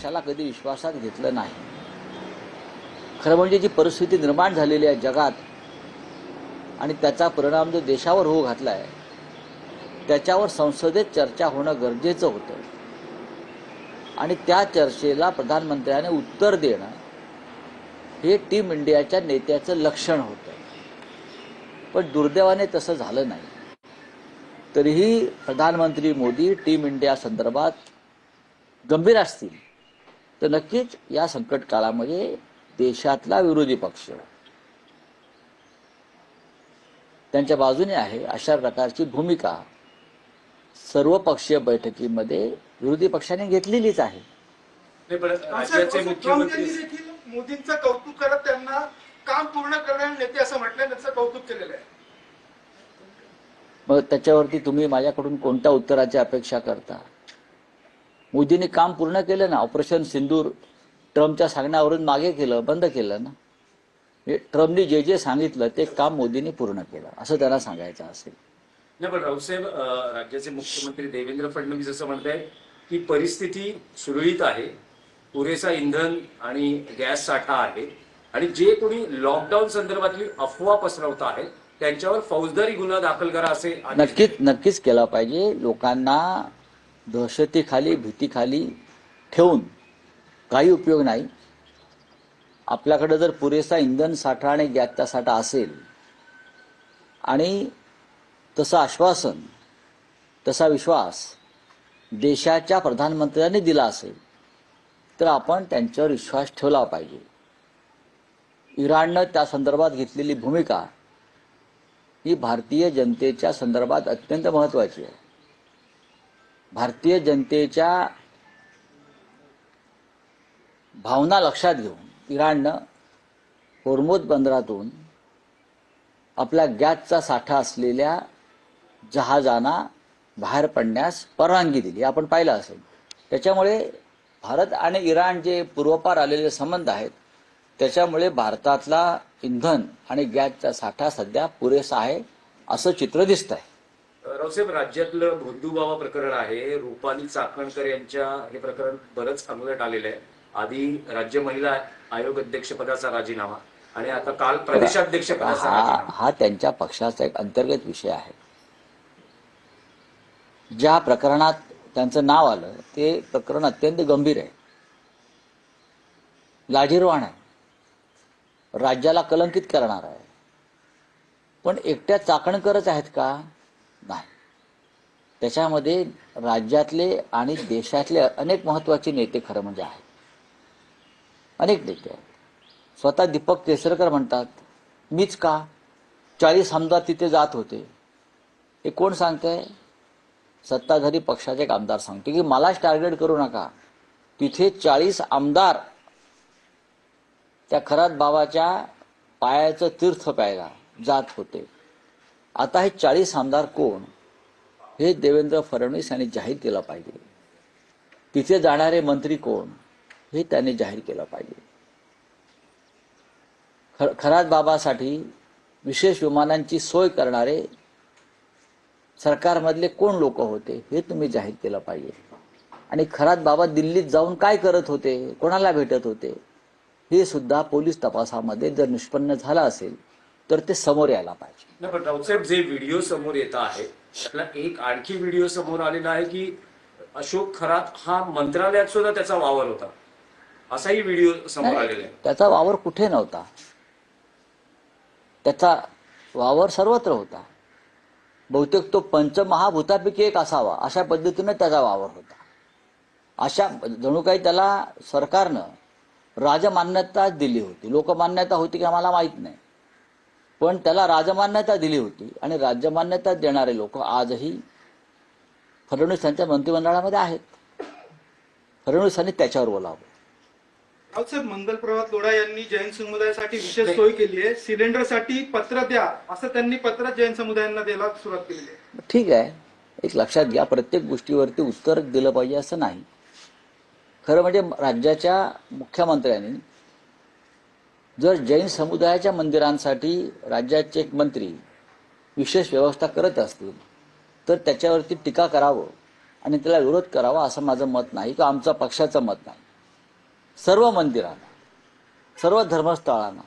पक्षाला कधी विश्वासात घेतलं नाही. खरं म्हणजे जी परिस्थिती निर्माण झालेली आहे जगात आणि त्याचा परिणाम जो देशावर होऊ घातलाय, त्याच्यावर संसदेत चर्चा होणं गरजेचं होतं आणि त्या चर्चेला प्रधानमंत्र्याने उत्तर देणं हे टीम इंडियाच्या नेत्याचं लक्षण होतं. पण दुर्दैवाने तसं झालं नाही. तरीही प्रधानमंत्री मोदी टीम इंडिया संदर्भात गंभीर असतील तर नक्कीच या संकट काळामध्ये देशातला विरोधी पक्ष त्यांच्या बाजूने आहे अशा प्रकारची भूमिका सर्वपक्षीय बैठकीमध्ये विरोधी पक्षाने घेतलेलीच आहे. राज्याचे मुख्यमंत्री देखील मोदींचं कौतुक करत त्यांना काम पूर्ण करणारे नेते असं म्हटलं, त्यांचं कौतुक केलेलं आहे. मग त्याच्यावरती तुम्ही माझ्याकडून कोणत्या उत्तराची अपेक्षा करता? मोदींनी काम पूर्ण केलं ना. ऑपरेशन सिंदूर ट्रम्पच्या सांगण्यावरून मागे केलं, बंद केलं ना. ट्रम्पनी जे जे सांगितलं ते काम मोदींनी पूर्ण केलं असं त्यांना सांगायचं असेल. नाही, पण राऊतसाहेब, राज्याचे मुख्यमंत्री देवेंद्र फडणवीस असं म्हणताय की परिस्थिती सुरळीत आहे, पुरेसा इंधन आणि गॅस साठा आहे आणि जे कोणी लॉकडाऊन संदर्भातली अफवा पसरवत आहेत त्यांच्यावर फौजदारी गुन्हा दाखल करा असे नक्कीच केला पाहिजे. लोकांना दहशतीखाली भीतीखाली ठेवून काही उपयोग नाही. आपल्याकडे जर पुरेसा इंधन साठा आणि गॅसचा साठा असेल आणि तसं आश्वासन, तसा विश्वास देशाच्या प्रधानमंत्र्यांनी दिला असेल तर आपण त्यांच्यावर विश्वास ठेवला पाहिजे. इराणनं त्या संदर्भात घेतलेली भूमिका ही भारतीय जनतेच्या संदर्भात अत्यंत महत्त्वाची आहे. भारतीय जनतेच्या भावना लक्षात घेऊन इराणनं होर्मुझ बंदरातून आपल्या गॅसचा साठा असलेल्या जहाजांना बाहेर पडण्यास परवानगी दिली, आपण पाहिलं असेल. त्याच्यामुळे भारत आणि इराण जे पूर्वपार आलेले संबंध आहेत त्याच्यामुळे भारतातला इंधन आणि गॅसचा साठा सध्या पुरेसा आहे असं चित्र दिसत आहे. रावसाहेब, राज्यातलं भोंदूबाबा प्रकरण आहे, रुपाली चाकणकर यांच्या हे प्रकरण बरंच अंगलट आलेलं आहे. आधी राज्य महिला आयोग अध्यक्षपदाचा राजीनामा आणि आता काल प्रदेशाध्यक्षपदाचा राजीनामा. हा त्यांच्या पक्षाचा एक अंतर्गत विषय आहे. ज्या प्रकरणात त्यांचं नाव आलं ते प्रकरण अत्यंत गंभीर आहे, लाजिरवाण आहे, राज्याला कलंकित करणार आहे. पण एकट्या चाकणकरच आहेत का? नाही. त्याच्यामध्ये राज्यातले आणि देशातले अनेक महत्त्वाचे नेते खरं म्हणजे आहेत. अनेक नेते आहेत. स्वतः दीपक केसरकर म्हणतात मीच का 40 आमदार तिथे जात होते. हे कोण सांगतंय? सत्ताधारी पक्षाचे एक आमदार सांगते की मलाच टार्गेट करू नका. तिथे 40 आमदार त्या खरात बाबाच्या पायाचं तीर्थ प्यायला जात होते. आता हे 40 आमदार कोण हे देवेंद्र फडणवीस यांनी जाहीर केलं पाहिजे. तिथे जाणारे मंत्री कोण हे त्यांनी जाहीर केलं पाहिजे. खरात बाबासाठी विशेष विमानांची सोय करणारे सरकारमधले कोण लोक होते हे तुम्ही जाहीर केलं पाहिजे. आणि खरात बाबा दिल्लीत जाऊन काय करत होते, कोणाला भेटत होते हे सुद्धा पोलीस तपासामध्ये जर निष्पन्न झालं असेल तर ते समोर यायला पाहिजे. नाही, पण रावसाहेब, जे व्हिडिओ समोर येत आहे त्यातला एक आणखी व्हिडिओ समोर आलेला आहे की अशोक खरात हा मंत्रालयात सुद्धा त्याचा वावर होता, असाही व्हिडिओ समोर आलेला आहे. त्याचा वावर कुठे नव्हता. त्याचा वावर सर्वत्र होता. बहुतेक तो पंचमहाभूतापैकी एक असावा अशा पद्धतीने त्याचा वावर होता. अशा जणू काही त्याला सरकारनं राजमान्यता दिली होती. लोकमान्यता होती की आम्हाला माहीत नाही, पण त्याला राजमान्यता दिली होती. आणि राज्यमान्यता देणारे लोक आजही फडणवीस यांच्या मंत्रिमंडळामध्ये आहेत. फडणवीसांनी त्याच्यावर बोलावं. रावसाहेब, मंगल प्रभात लोढा यांनी जैन समुदायासाठी विशेष सोय केली आहे. सिलेंडरसाठी पत्र द्या असं त्यांनी पत्र जैन समुदायांना द्यायला सुरुवात केली आहे. ठीक आहे, एक लक्षात घ्या, प्रत्येक गोष्टीवरती उत्तर दिलं पाहिजे असं नाही. खरं म्हणजे राज्याच्या मुख्यमंत्र्यांनी जर जैन समुदायाच्या मंदिरांसाठी राज्याचे एक मंत्री विशेष व्यवस्था करत असतील तर त्याच्यावरती टीका करावं आणि त्याला विरोध करावा असं माझं मत नाही किंवा आमच्या पक्षाचं मत नाही. सर्व मंदिरांना, सर्व धर्मस्थळांना